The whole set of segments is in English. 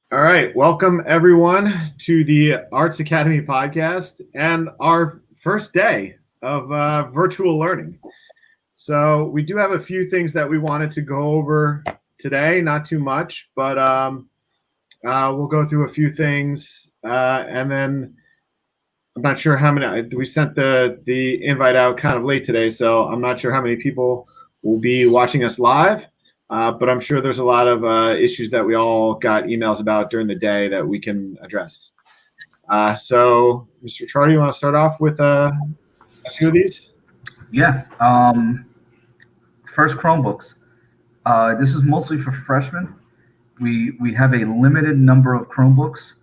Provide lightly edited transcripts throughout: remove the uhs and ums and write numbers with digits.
All right. Welcome, everyone, to the Arts Academy podcast and our first day of virtual learning. So, we do have a few things that we wanted to go over today, not too much, but we'll go through a few things. And then I'm not sure how many, we sent the invite out kind of late today, so I'm not sure how many people will be watching us live. But I'm sure there's a lot of issues that we all got emails about during the day that we can address. So, Mr. Ricciardi, you want to start off with a few of these? Yeah. First, Chromebooks. This is mostly for freshmen. We have a limited number of Chromebooks,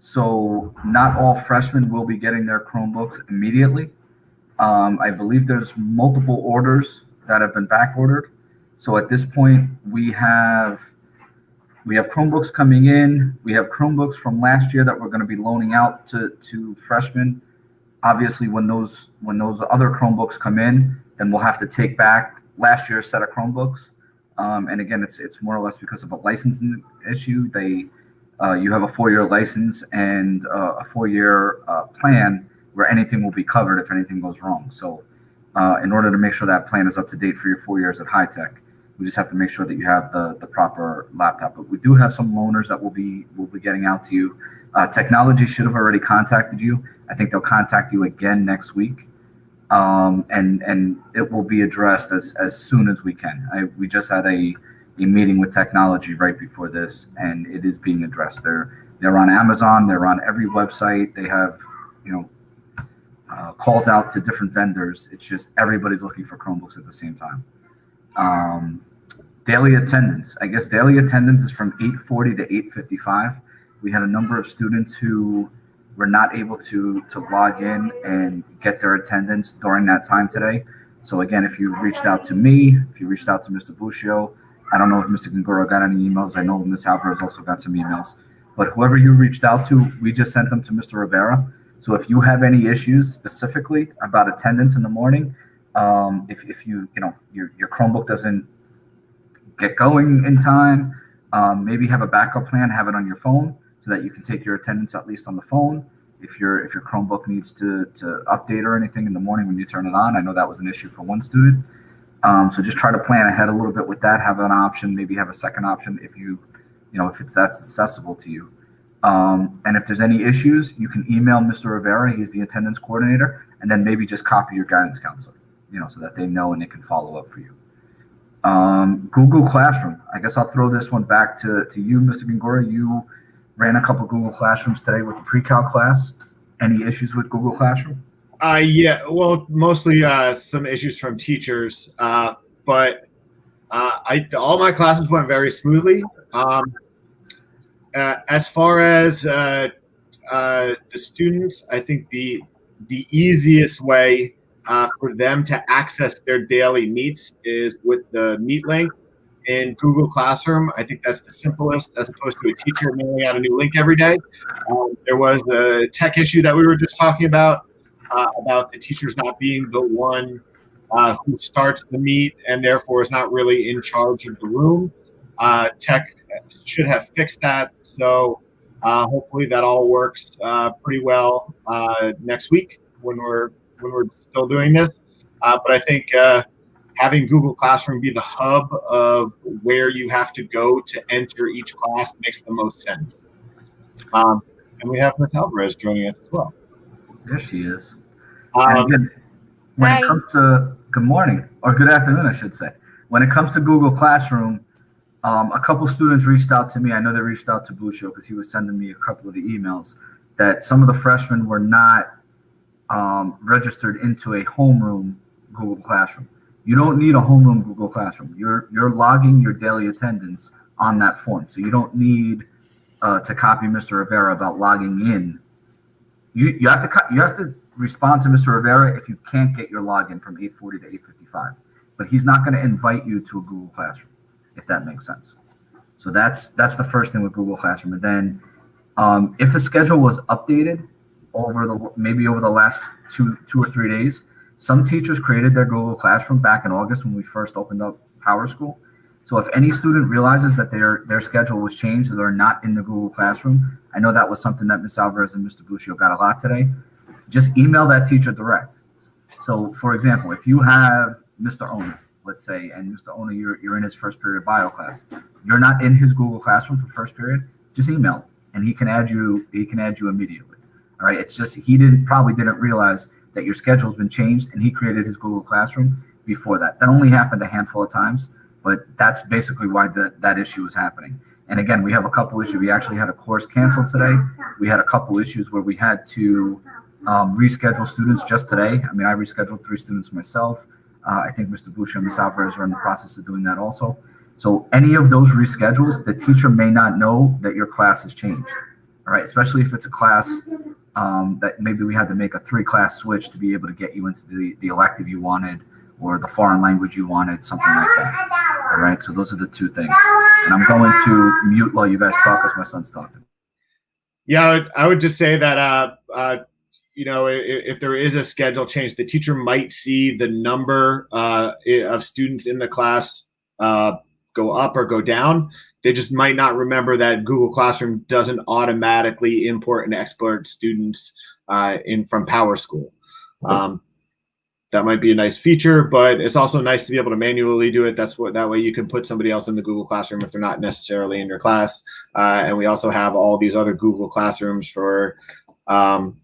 so not all freshmen will be getting their Chromebooks immediately. I believe there's multiple orders that have been back ordered. So at this point, we have Chromebooks coming in. We have Chromebooks from last year that we're going to be loaning out to freshmen. Obviously, when those other Chromebooks come in, then we'll have to take back last year's set of Chromebooks. And again, it's more or less because of a licensing issue. You have a 4-year license and a 4-year plan where anything will be covered if anything goes wrong. So in order to make sure that plan is up to date for your 4 years at high tech, we just have to make sure that you have the proper laptop. But we do have some loaners that will be getting out to you. Technology should have already contacted you. I think they'll contact you again next week, and it will be addressed as soon as we can. We just had a meeting with technology right before this, and it is being addressed. They're on Amazon. They're on every website. They have calls out to different vendors. It's just everybody's looking for Chromebooks at the same time. Daily attendance. I guess daily attendance is from 8:40 to 8:55. We had a number of students who were not able to log in and get their attendance during that time today. So again, if you reached out to me, if you reached out to Mr. Buscio, I don't know if Mr. Gongora got any emails. I know Ms. Alvarez also got some emails. But whoever you reached out to, we just sent them to Mr. Rivera. So if you have any issues specifically about attendance in the morning, if your Chromebook doesn't get going in time, maybe have a backup plan, have it on your phone so that you can take your attendance at least on the phone. If your Chromebook needs to update or anything in the morning when you turn it on, I know that was an issue for one student. So just try to plan ahead a little bit with that. Have an option, maybe have a second option if if that's accessible to you. And if there's any issues, you can email Mr. Rivera. He's the attendance coordinator, and then maybe just copy your guidance counselor, so that they know and they can follow up for you. Google Classroom. I guess I'll throw this one back to you, Mr. Gongora. You ran a couple Google Classrooms today with the pre-cal class. Any issues with Google Classroom? Yeah, well, mostly some issues from teachers, but all my classes went very smoothly. As far as the students, I think the easiest way for them to access their daily meets is with the Meet link in Google Classroom. I think that's the simplest, as opposed to a teacher mailing out a new link every day. There was a tech issue that we were just talking about the teachers not being the one who starts the meet and therefore is not really in charge of the room. Tech should have fixed that, so hopefully that all works pretty well next week when we're still doing this. But I think having Google Classroom be the hub of where you have to go to enter each class makes the most sense. And we have Ms. Alvarez joining us as well. There she is. And again, when it comes to good morning or good afternoon, I should say, when it comes to Google Classroom, a couple students reached out to me. I know they reached out to Buscio because he was sending me a couple of the emails that some of the freshmen were not registered into a homeroom Google Classroom. You don't need a homeroom Google Classroom. You're logging your daily attendance on that form, so you don't need to copy Mr. Rivera about logging in. You have to respond to Mr. Rivera if you can't get your login from 8:40 to 8:55. But he's not going to invite you to a Google Classroom, if that makes sense. So that's the first thing with Google Classroom. And then if the schedule was updated over the last two or 3 days, some teachers created their Google Classroom back in August when we first opened up Power School. So if any student realizes that their schedule was changed, or they're not in the Google Classroom, I know that was something that Ms. Alvarez and Mr. Buscio got a lot today. Just email that teacher direct. So, for example, if you have Mr. Ona, let's say, and Mr. Ona, you're in his first period bio class, you're not in his Google Classroom for first period, just email him, and he can add you. He can add you immediately. All right. It's just he probably didn't realize that your schedule's been changed, and he created his Google Classroom before that. That only happened a handful of times. But that's basically why that issue is happening. And again, we have a couple issues. We actually had a course canceled today. We had a couple issues where we had to reschedule students just today. I mean, I rescheduled 3 students myself. I think Mr. Buscio and Ms. Alvarez are in the process of doing that also. So any of those reschedules, the teacher may not know that your class has changed. All right, especially if it's a class that maybe we had to make a 3-class switch to be able to get you into the elective you wanted, or the foreign language you wanted, something like that. All right, so those are the 2 things. And I'm going to mute while you guys talk as my son's talking. Yeah, I would just say that, if there is a schedule change, the teacher might see the number of students in the class go up or go down. They just might not remember that Google Classroom doesn't automatically import and export students in from PowerSchool. That might be a nice feature, but it's also nice to be able to manually do it. That way you can put somebody else in the Google Classroom if they're not necessarily in your class. And we also have all these other Google Classrooms for, for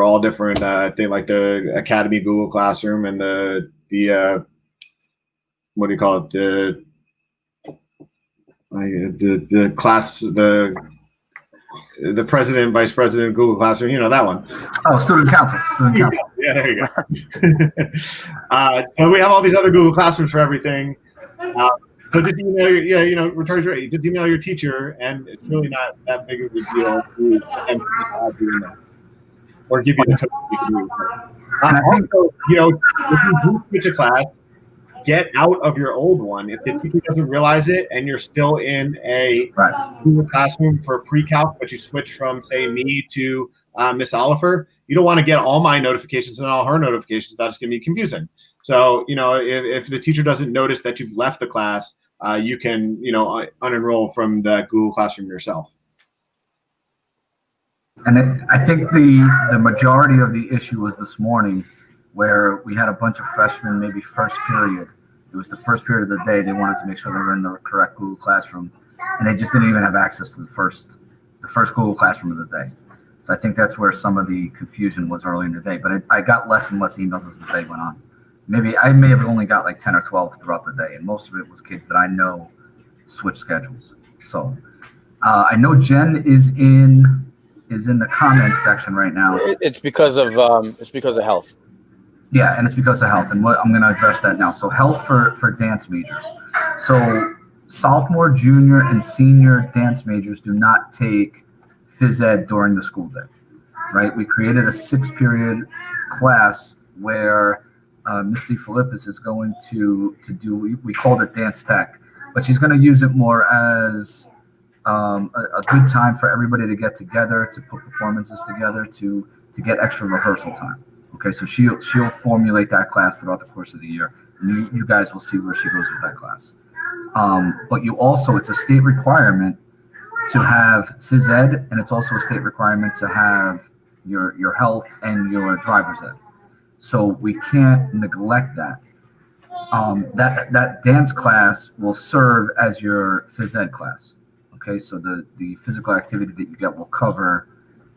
all different things, like the Academy Google Classroom and the what do you call it? The class, the president and vice president Google Classroom, that one. Oh, student council. Yeah, there you go. So we have all these other Google Classrooms for everything. So just email Ricciardi's right. Just email your teacher, and it's really not that big of a deal to doing that, or give you the code. You can do it. Also, if you do switch a class, get out of your old one. If the teacher doesn't realize it and you're still in a Google Classroom for pre-calc, but you switch from, say, me to Miss Oliver, you don't want to get all my notifications and all her notifications. That's going to be confusing. So, if the teacher doesn't notice that you've left the class, you can, unenroll from the Google Classroom yourself. And I think the majority of the issue was this morning, where we had a bunch of freshmen, maybe first period. It was the first period of the day. They wanted to make sure they were in the correct Google Classroom, and they just didn't even have access to the first Google Classroom of the day. So I think that's where some of the confusion was early in the day. But I got less and less emails as the day went on. Maybe I may have only got like 10 or 12 throughout the day, and most of it was kids that I know switch schedules. So I know Jen is in the comments section right now. It's because of health. Yeah, and it's because of health, and I'm going to address that now. So health for dance majors. So sophomore, junior, and senior dance majors do not take phys ed during the school day, right? We created a 6-period class where Misty Philippus is going to do, we called it dance tech, but she's going to use it more as a good time for everybody to get together, to put performances together, to get extra rehearsal time. Okay, so she'll formulate that class throughout the course of the year. And you guys will see where she goes with that class. But it's a state requirement to have phys ed, and it's also a state requirement to have your health and your driver's ed. So we can't neglect that. That dance class will serve as your phys ed class. Okay, so the physical activity that you get will cover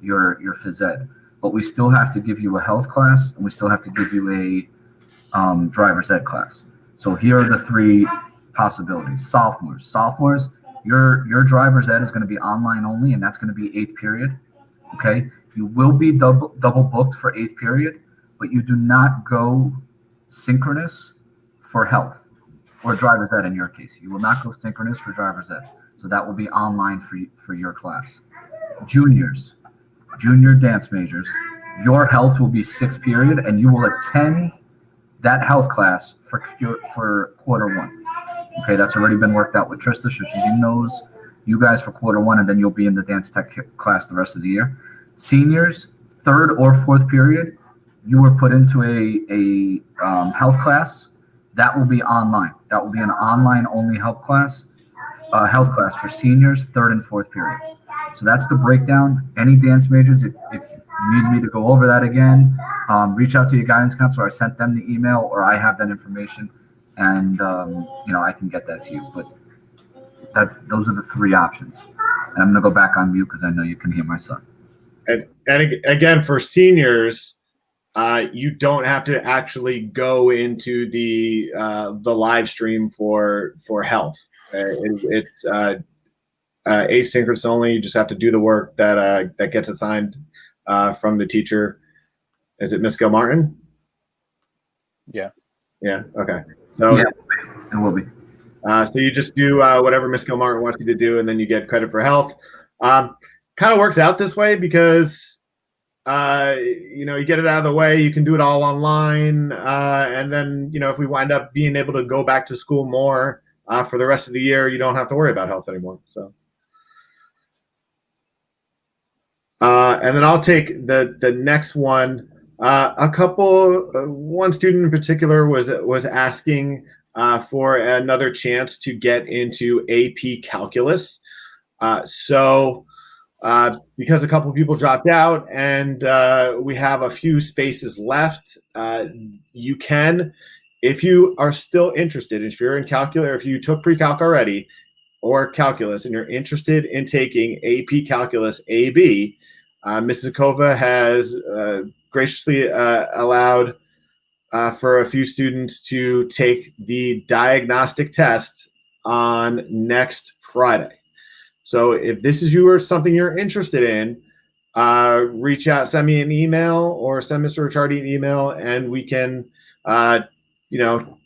your phys ed. But we still have to give you a health class, and we still have to give you a driver's ed class. So here are the 3 possibilities. Sophomores, your driver's ed is going to be online only, and that's going to be 8th period. Okay, you will be double booked for 8th period, but you do not go synchronous for health or driver's ed in your case. You will not go synchronous for driver's ed. So that will be online for your class. Junior dance majors, your health will be 6th period, and you will attend that health class for quarter 1. Okay, that's already been worked out with Trista, so she knows you guys for quarter 1, and then you'll be in the dance tech class the rest of the year. Seniors, 3rd or 4th period, you were put into a health class, That will be online. That will be an online only health class for seniors, third and fourth period. So that's the breakdown. Any dance majors, if you need me to go over that again, reach out to your guidance counselor. I sent them the email, or I have that information, and I can get that to you. But those are the three options. And I'm going to go back on mute because I know you can hear my son. And again, for seniors, you don't have to actually go into the live stream for health. It's asynchronous only. You just have to do the work that gets assigned from the teacher. Is it Miss Gilmartin? Yeah. Yeah. Okay. So yeah, it will be. So you just do whatever Miss Gilmartin wants you to do, and then you get credit for health. Kind of works out this way because you get it out of the way. You can do it all online, and then if we wind up being able to go back to school more for the rest of the year, you don't have to worry about health anymore. So, and then I'll take the next one. One student in particular was asking for another chance to get into AP Calculus. Because a couple of people dropped out and we have a few spaces left, you can, if you are still interested, if you're in calculus, if you took pre-calc already or calculus and you're interested in taking AP Calculus AB, Mrs. Akova has graciously allowed for a few students to take the diagnostic test on next Friday. So if this is something you're interested in, reach out, send me an email or send Mr. Ricciardi an email, and we can,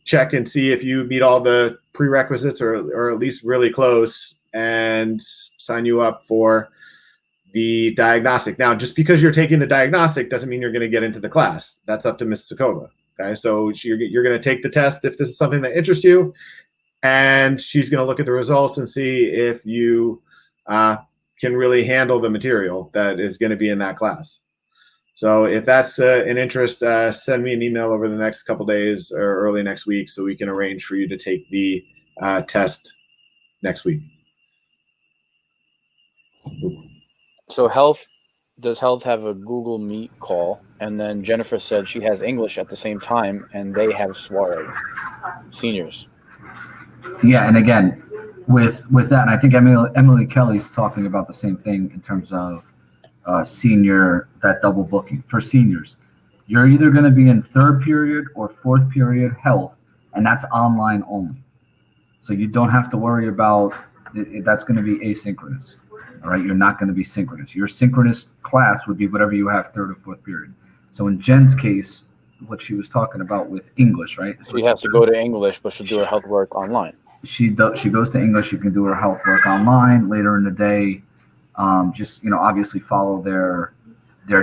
check and see if you meet all the prerequisites or at least really close, and sign you up for the diagnostic. Now, just because you're taking the diagnostic doesn't mean you're going to get into the class. That's up to Ms. Sakova. Okay, so you're going to take the test if this is something that interests you, and she's going to look at the results and see if you can really handle the material that is going to be in that class. So if that's an interest, send me an email over the next couple days or early next week so we can arrange for you to take the test next week. So does health have a Google Meet call? And then Jennifer said she has English at the same time, and they have soiree, seniors. Yeah, and again, with that, and I think Emily Kelly's talking about the same thing in terms of senior, that double booking. For seniors, you're either going to be in third period or fourth period health, and that's online only. So you don't have to worry about that's going to be asynchronous. All right, you're not going to be synchronous. Your synchronous class would be whatever you have third or fourth period. So in Jen's case, what she was talking about with English, right? She has to go to English, but she'll do her health work online. She goes to English. She can do her health work online later in the day. Just obviously follow their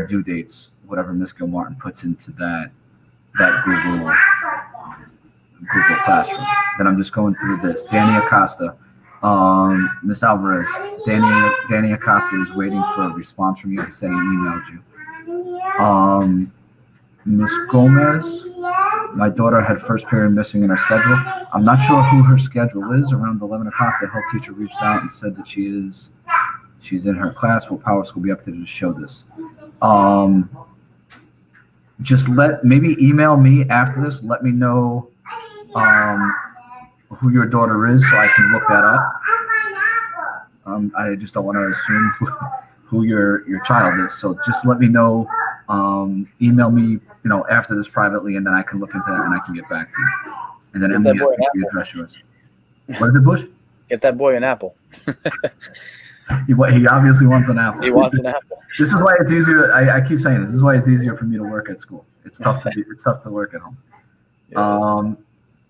due dates, whatever Miss Gilmartin puts into that Google Classroom. Then I'm just going through this. Danny Acosta, Miss Alvarez, Danny Acosta is waiting for a response from you. He said he emailed you. Miss Gomez, my daughter had first period missing in her schedule. I'm not sure who her schedule is. Around 11 o'clock, the health teacher reached out and said that she's in her class. Will Power School be updated to show this? Just maybe email me after this. Let me know who your daughter is so I can look that up. I just don't want to assume who your child is. So just let me know. Email me, after this privately, and then I can look into that and I can get back to you. And then Emily, I think you address yours. What is it, Bush? Get that boy an apple. He obviously wants an apple. He wants an apple. This is why it's easier. I keep saying this is why it's easier for me to work at school. It's tough to work at home.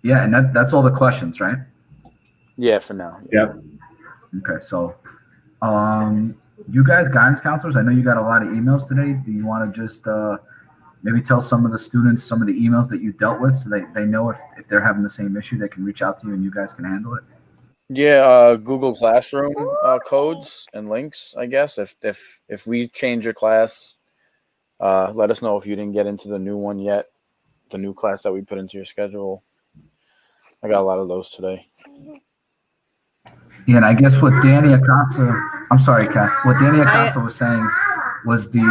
And that's all the questions, right? Yeah, for now. Yep. Okay, so you guys, guidance counselors, I know you got a lot of emails today. Do you want to just maybe tell some of the students some of the emails that you dealt with so they know if they're having the same issue, they can reach out to you and you guys can handle it? Yeah, Google Classroom codes and links, I guess. If we change your class, let us know if you didn't get into the new one yet, the new class that we put into your schedule. I got a lot of those today. Yeah, and I guess what Danny Acosta, I'm sorry, Kat, what Danny Acosta was saying was the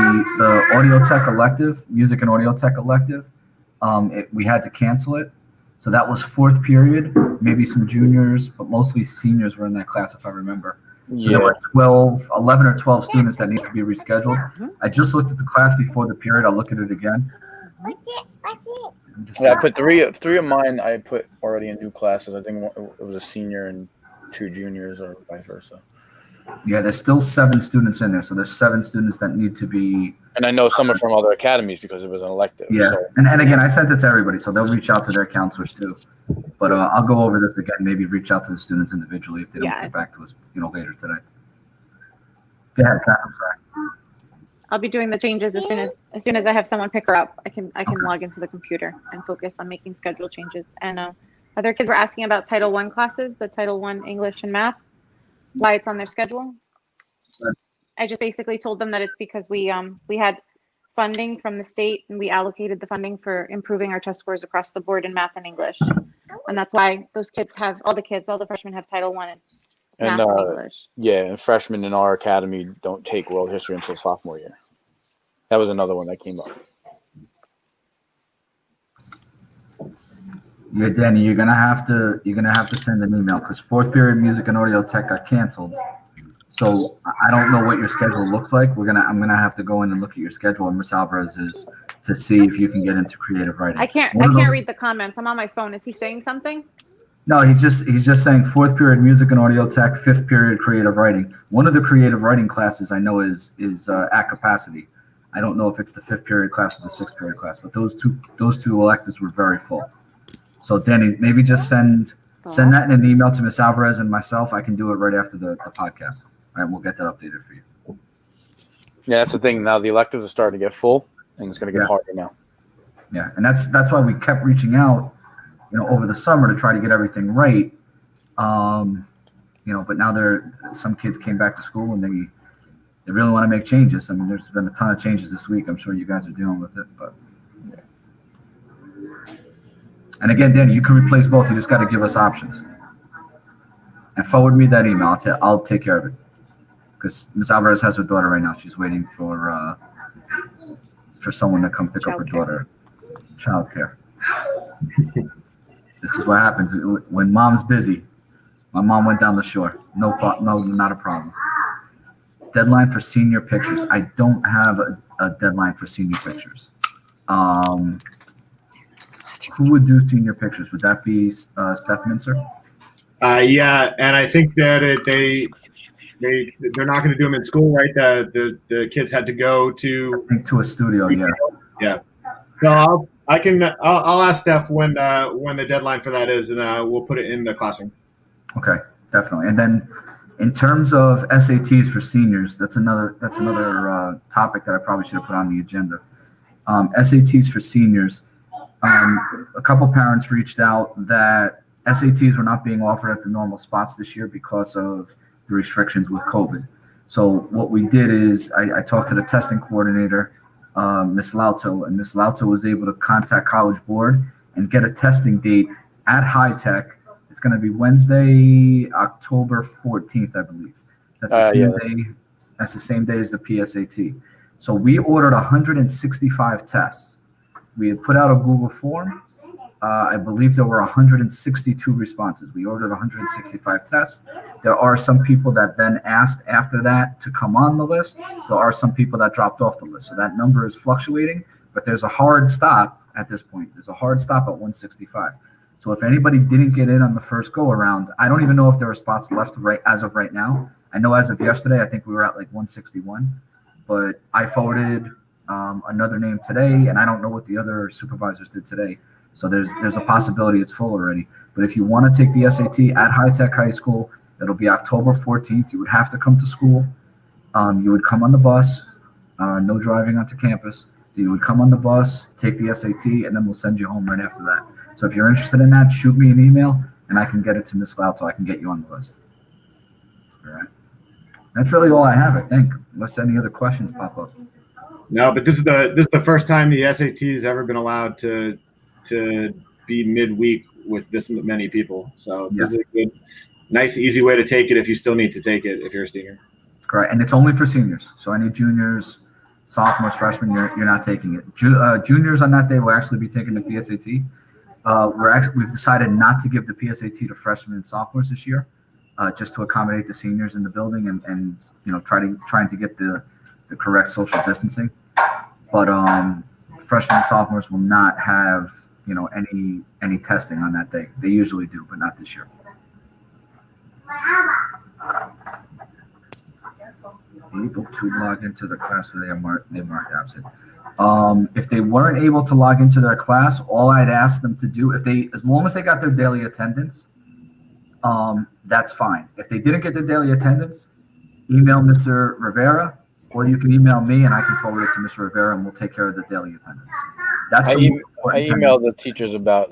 audio tech elective, music and audio tech elective, we had to cancel it. So that was fourth period, maybe some juniors, but mostly seniors were in that class, if I remember. So there were 11 or 12 students that need to be rescheduled. I just looked at the class before the period. I'll look at it again. Yeah, I put three of mine. I put already in new classes. I think it was a senior and 2 juniors, or vice versa. Yeah, there's still 7 students in there, so there's 7 students that need to be. And I know some are from other academies because it was an elective. Yeah, so. and again, I sent it to everybody, so they'll reach out to their counselors too. But I'll go over this again. Maybe reach out to the students individually if they don't get back to us, later today. Go ahead, Kat. I'm sorry. I'll be doing the changes as soon as I have someone pick her up. I can log into the computer and focus on making schedule changes. And other kids were asking about Title I classes, the Title I English and Math, why it's on their schedule. I just basically told them that it's because we had funding from the state and we allocated the funding for improving our test scores across the board in Math and English, and that's why those kids have all the freshmen have Title I and Math and English. Yeah, and freshmen in our academy don't take world history until sophomore year. That was another one that came up. Yeah, Danny, you're gonna have to send an email because fourth period music and audio tech got canceled. So I don't know what your schedule looks like. I'm gonna have to go in and look at your schedule and Miss Alvarez is to see if you can get into creative writing. I can't read the comments. I'm on my phone. Is he saying something? No, he's just saying fourth period music and audio tech, fifth period creative writing. One of the creative writing classes I know is at capacity. I don't know if it's the fifth period class or the sixth period class, but those two electives were very full. So Danny, maybe just send that in an email to Miss Alvarez and myself. I can do it right after the podcast. All right, we'll get that updated for you. Yeah, that's the thing. Now the electives are starting to get full, and it's going to get harder now. Yeah, and that's why we kept reaching out, over the summer to try to get everything right. But now some kids came back to school and they really want to make changes. I mean, there's been a ton of changes this week. I'm sure you guys are dealing with it, but. And again, Danny, you can replace both. You just got to give us options. And forward me that email. I'll take care of it. Because Ms. Alvarez has her daughter right now. She's waiting for someone to come pick up her daughter. Childcare. This is what happens when mom's busy. My mom went down the shore. No, not a problem. Deadline for senior pictures. I don't have a deadline for senior pictures. Who would do senior pictures? Would that be Steph Mincer? Yeah, and I think that they're not going to do them in school, right? The kids had to go to a studio. Yeah. So I'll ask Steph when the deadline for that is, and we'll put it in the classroom. Okay, definitely. And then in terms of SATs for seniors, that's another topic that I probably should have put on the agenda. SATs for seniors. A couple parents reached out that SATs were not being offered at the normal spots this year because of the restrictions with COVID. So what we did is I talked to the testing coordinator, Ms. Lauto, and Ms. Lauto was able to contact College Board and get a testing date at High Tech. It's going to be Wednesday, October 14th, I believe. That's the same day. That's the same day as the PSAT. So we ordered 165 tests. We had put out a Google form. I believe there were 162 responses. We ordered 165 tests. There are some people that then asked after that to come on the list. There are some people that dropped off the list. So that number is fluctuating, but there's a hard stop at this point. There's a hard stop at 165. So if anybody didn't get in on the first go around, I don't even know if there are spots left as of right now. I know as of yesterday, I think we were at like 161, but I forwarded another name today, and I don't know what the other supervisors did today. So there's a possibility it's full already. But if you want to take the SAT at High Tech High School, it'll be October 14th. You would have to come to school. You would come on the bus, no driving onto campus. So you would come on the bus, take the SAT, and then we'll send you home right after that. So if you're interested in that, shoot me an email, and I can get it to Ms. Lauto. I can get you on the list. All right. That's really all I have, I think, unless any other questions pop up. No, but this is the first time the SAT has ever been allowed to be midweek with this many people. So this is a good, nice, easy way to take it if you still need to take it if you're a senior. Correct, and it's only for seniors. So any juniors, sophomores, freshmen, you're not taking it. Juniors on that day will actually be taking the PSAT. We've decided not to give the PSAT to freshmen and sophomores this year, just to accommodate the seniors in the building and trying to get the correct social distancing. But freshmen and sophomores will not have any testing on that day. They usually do, but not this year. Able to log into the class, so they marked absent. If they weren't able to log into their class, all I'd ask them to do, as long as they got their daily attendance, that's fine. If they didn't get their daily attendance, email Mr. Rivera, or you can email me and I can forward it to Mr. Rivera and we'll take care of the daily attendance. I emailed the teachers about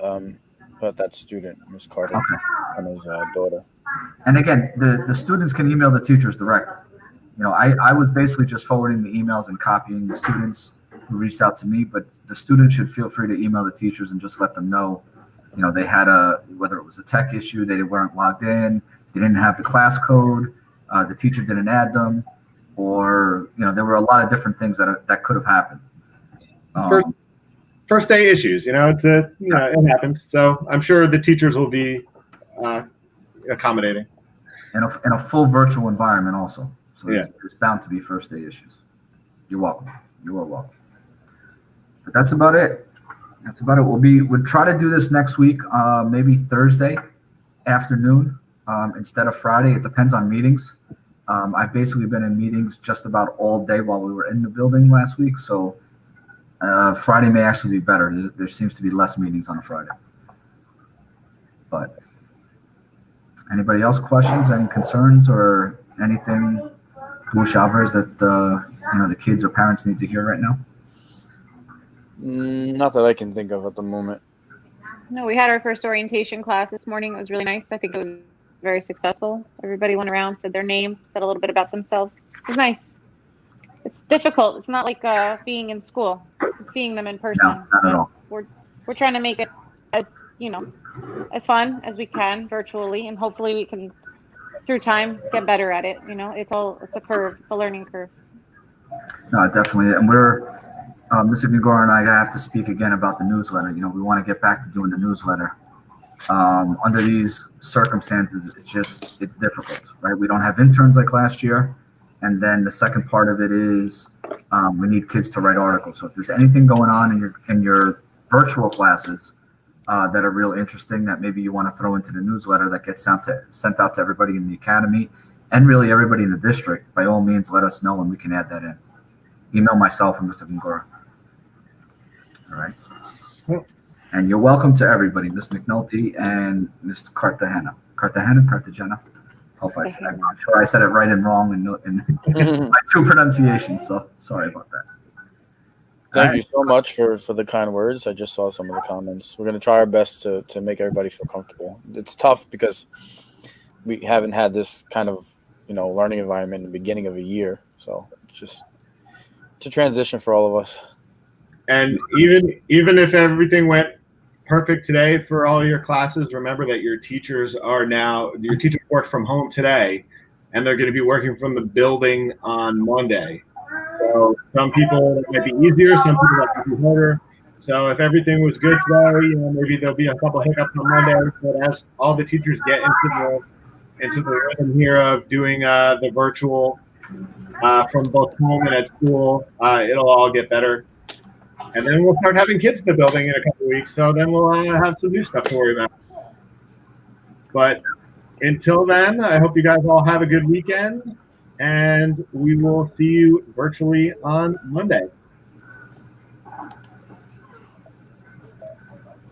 that student, Miss Carter, and his daughter. And again, the students can email the teachers directly. I was basically just forwarding the emails and copying the students who reached out to me, but the students should feel free to email the teachers and just let them know, they had whether it was a tech issue, they weren't logged in, they didn't have the class code, the teacher didn't add them, or, there were a lot of different things that could have happened. First day issues, it happens. So I'm sure the teachers will be accommodating. In a full virtual environment also. So there's bound to be first day issues. You're welcome. You are welcome. But that's about it. We'll try to do this next week, maybe Thursday afternoon instead of Friday. It depends on meetings. I've basically been in meetings just about all day while we were in the building last week. So Friday may actually be better. There seems to be less meetings on a Friday. But anybody else questions, any concerns or anything, Alvarez, that the kids or parents need to hear right now? Not that I can think of at the moment. No, we had our first orientation class this morning. It was really nice. I think it was very successful. Everybody went around, said their name, said a little bit about themselves. It was nice. It's difficult. It's not like being in school, seeing them in person. No, not at all. We're trying to make it as fun as we can virtually, and hopefully we can, through time, get better at it. It's a curve. It's a learning curve. No, definitely. And we're, Mr. Gongora and I have to speak again about the newsletter. We want to get back to doing the newsletter. Under these circumstances, it's difficult, right? We don't have interns like last year. And then the second part of it is we need kids to write articles. So if there's anything going on in your virtual classes that are real interesting that maybe you want to throw into the newsletter that gets sent out to everybody in the academy and really everybody in the district, by all means, let us know and we can add that in. Email myself and Mr. Gongora. All right. And you're welcome to everybody, Ms. McNulty and Ms. Cartagena. I'm sure I said it right and wrong in my two pronunciations, so sorry about that. Thank you so much for the kind words. I just saw some of the comments. We're going to try our best to make everybody feel comfortable. It's tough because we haven't had this kind of learning environment in the beginning of a year, so it's a transition for all of us. And even if everything went perfect today for all your classes, remember that your teachers work from home today, and they're going to be working from the building on Monday. So some people it might be easier, some people it might be harder. So if everything was good today, maybe there'll be a couple hiccups on Monday. But as all the teachers get into the rhythm here of doing the virtual from both home and at school, it'll all get better. And then we'll start having kids in the building in a couple of weeks. So then we'll have some new stuff to worry about. But until then, I hope you guys all have a good weekend. And we will see you virtually on Monday.